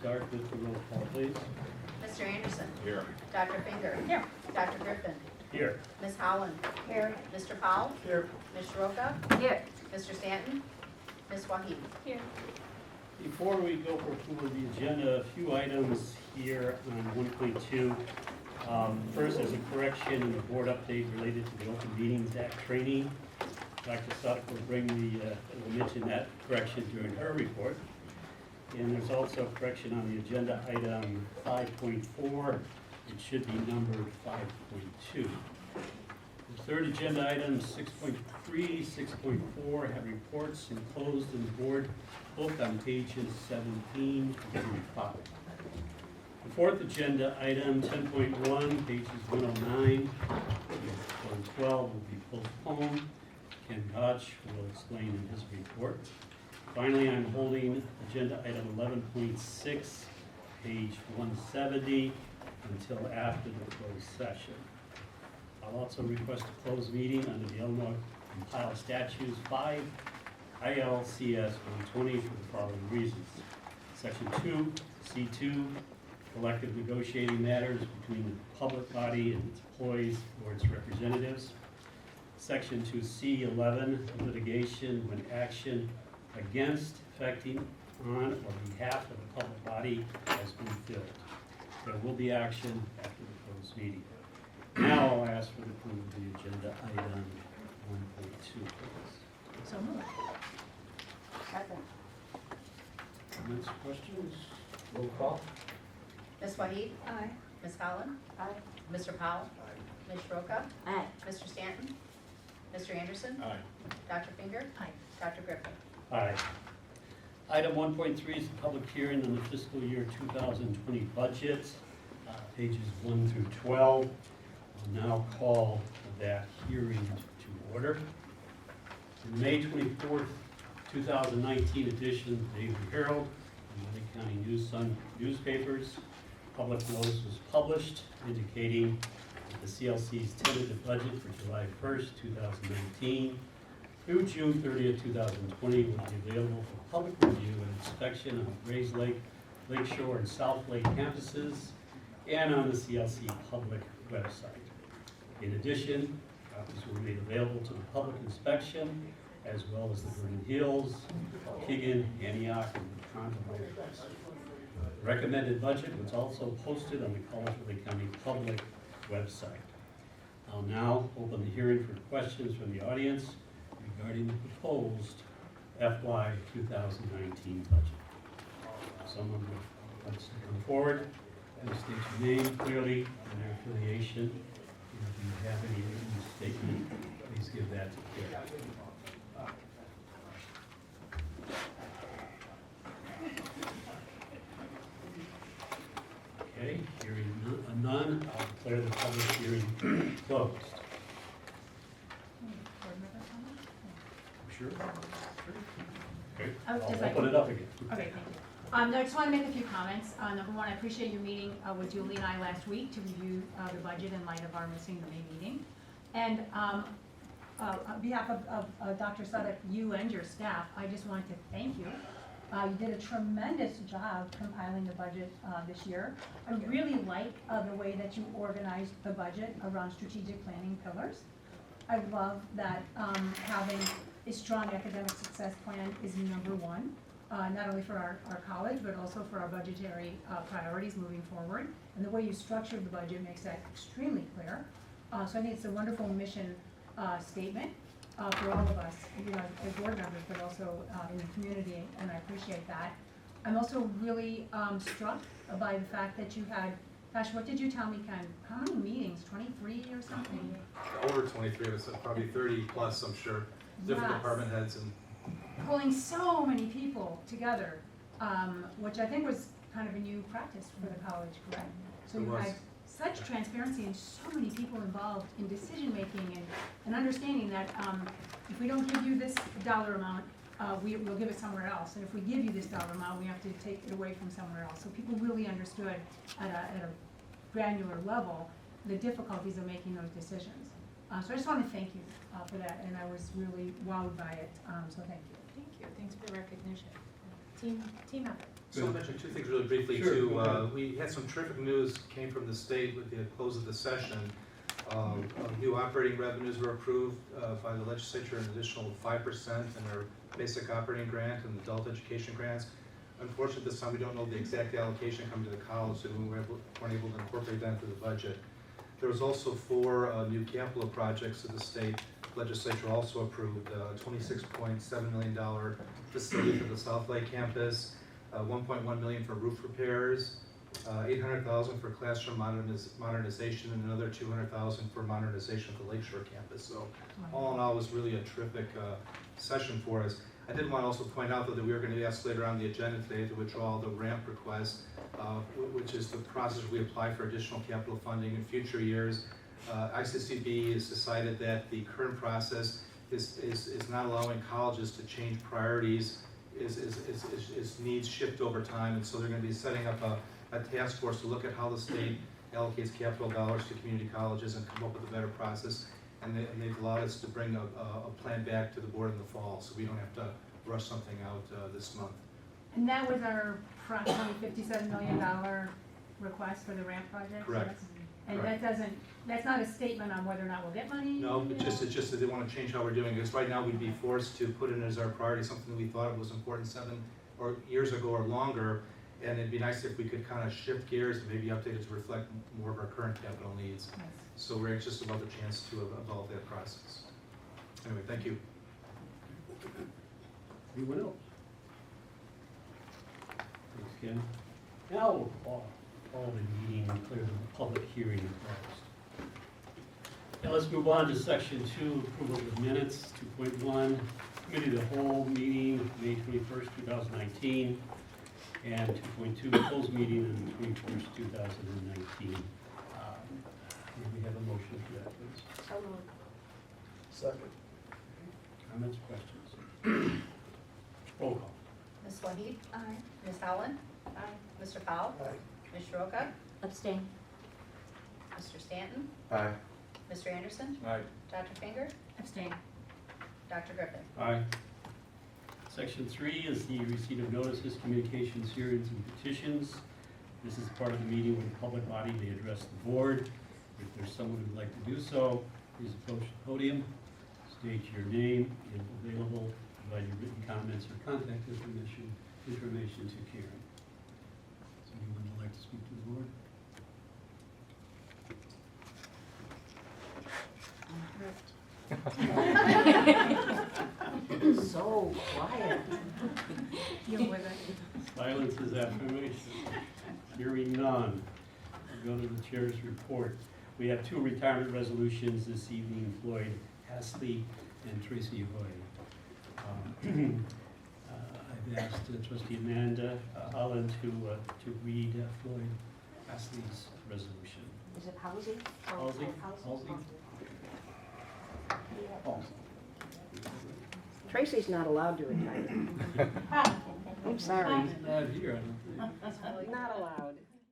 start with the roll call, please. Mr. Anderson. Here. Dr. Finger. Here. Dr. Griffin. Here. Ms. Holland. Here. Mr. Powell. Here. Ms. Roca. Here. Mr. Stanton. Ms. Wahid. Here. Before we go for approval of the agenda, a few items here on 1.2. First, there's a correction in the board update related to the Open Meetings Act training. Dr. Sutton will mention that correction during her report. And there's also a correction on the agenda item 5.4. It should be numbered 5.2. The third agenda item, 6.3, 6.4, have reports enclosed in the board book on pages 17 through 5. The fourth agenda item, 10.1, pages 109 to 112 will be postponed. Ken Gotch will explain in his report. Finally, I'm holding agenda item 11.6, page 170, until after the closed session. I'll also request a closed meeting under the Illinois Compiled Statutes 5 ILCS 120 for the following reasons. Section 2, C2, collective negotiating matters between the public body and its employees or its representatives. Section 2C11, litigation when action against, affecting, on, or behalf of the public body has been filled. There will be action after the closed meeting. Now I'll ask for the approval of the agenda item 1.2, please. So moved. Second. Comments, questions? Roll call. Ms. Wahid. Aye. Ms. Holland. Aye. Mr. Powell. Ms. Roca. Aye. Mr. Stanton. Mr. Anderson. Aye. Dr. Finger. Aye. Dr. Griffin. Aye. Item 1.3 is the public hearing on the fiscal year 2020 budget, pages 1 through 12. I'll now call that hearing to order. In May 24th, 2019 edition of the Daily Herald and Lake County News Sun newspapers, public notice was published indicating that the CLC's tentative budget for July 1st, 2019 through June 30th, 2020 will be available for public review and inspection on Grays Lake, Lakeshore, and South Lake campuses and on the CLC public website. In addition, copies were made available to the public inspection as well as the Vernon Hills, Keegan, Antioch, and Conroe websites. The recommended budget was also posted on the Collinsville Lake County public website. I'll now open the hearing for questions from the audience regarding the proposed FY 2019 budget. Someone would like to come forward and state your name clearly and their affiliation. If you have any written statement, please give that to Kara. Okay, hearing none, I'll declare the public hearing closed. Sure. Okay, I would I'll just like open to- it up again. Okay, thank you. No, I just want to make a few comments. Number one, I appreciate your meeting with Julie and I last week to review the budget in light of our missing the May meeting. And on behalf of Dr. Sudduck, you and your staff, I just wanted to thank you. You did a tremendous job compiling the budget this year. I really like the way that you organized the budget around strategic planning pillars. I love that having a strong academic success plan is number one, not only for our college, but also for our budgetary priorities moving forward. And the way you structured the budget makes that extremely clear. So I think it's a wonderful mission statement for all of us, as board members, but also in the community, and I appreciate that. I'm also really struck by the fact that you had, gosh, what did you tell me, Ken? How many meetings? 23 or something? Over 23 of us, probably 30 plus, I'm sure. Different Yes. department heads and Pulling so many people together, which I think was kind of a new practice for the college, correct? So It you was. had such transparency and so many people involved in decision-making and understanding that if we don't give you this dollar amount, we'll give it somewhere else. And if we give you this dollar amount, we have to take it away from somewhere else. So people really understood at a granular level the difficulties of making those decisions. So I just want to thank you for that, and I was really wowed by it, so thank you. Thank you. Thanks for the recognition. Team effort. So I'll mention two things really briefly Sure, too. go ahead. We had some terrific news came from the state with the close of the session. New operating revenues were approved by the legislature, an additional 5% in their basic operating grant and adult education grants. Unfortunately, this time we don't know the exact allocation coming to the college, so we weren't able to incorporate that into the budget. There was also 4 new capital projects that the state legislature also approved, $26.7 million facility for the South Lake campus, $1.1 million for roof repairs, $800,000 for classroom modernization, and another $200,000 for modernization of the Lakeshore campus. So all in all, it was really a terrific session for us. I did want to also point out though that we were going to be asked later on the agenda today to withdraw the ramp request, which is the process we apply for additional capital funding in future years. ICCB has decided that the current process is not allowing colleges to change priorities, is needs shift over time, and so they're going to be setting up a task force to look at how the state allocates capital dollars to community colleges and come up with a better process. And they've allowed us to bring a plan back to the board in the fall, so we don't have to rush something out this month. And that was our approximately $57 million request for the ramp project? Correct. And Correct. that's not a statement on whether or not we'll get money? No, but it's just that they want to change how we're doing it, because right now we'd be forced to put it as our priority, something that we thought was important 7 years ago or longer, and it'd be nice if we could kind of shift gears and maybe update it to reflect more of our current capital needs. Yes. So we're anxious about the chance to evolve that process. Anyway, thank you. Anyone else? Thanks, Ken. Now we'll call the meeting and declare the public hearing closed. Now let's move on to section 2, approval of minutes, 2.1, committee of the whole meeting, May 21st, 2019, and 2.2, closed meeting on the 21st, 2019. May we have a motion for that, please? So moved. Second. Comments, questions? Roll call. Ms. Wahid? Aye. Ms. Howland? Aye. Mr. Powell? Aye. Ms. Shroka? Abstain. Mr. Stanton? Aye. Mr. Anderson? Aye. Dr. Finger? Abstain. Dr. Griffin? Aye. Section 3 is the receipt of notices, communications, hearings, and petitions. This is part of the meeting where the public body may address the board. If there's someone who'd like to do so, please approach the podium, state your name, if available, provide your written comments or contact information to Karen. Is there anyone who'd like to speak to the board? So quiet. Deal with it. Silence is affirmation. Hearing none. We'll go to the chair's report. We have 2 retirement resolutions this evening, Floyd Hasley and Tracy Hoy. I've asked trustee Amanda Holland to read Floyd Hasley's resolution. Is it housing? Housing? Housing? Tracy's not allowed to retire. I'm sorry. He's not here, I don't think. Not allowed.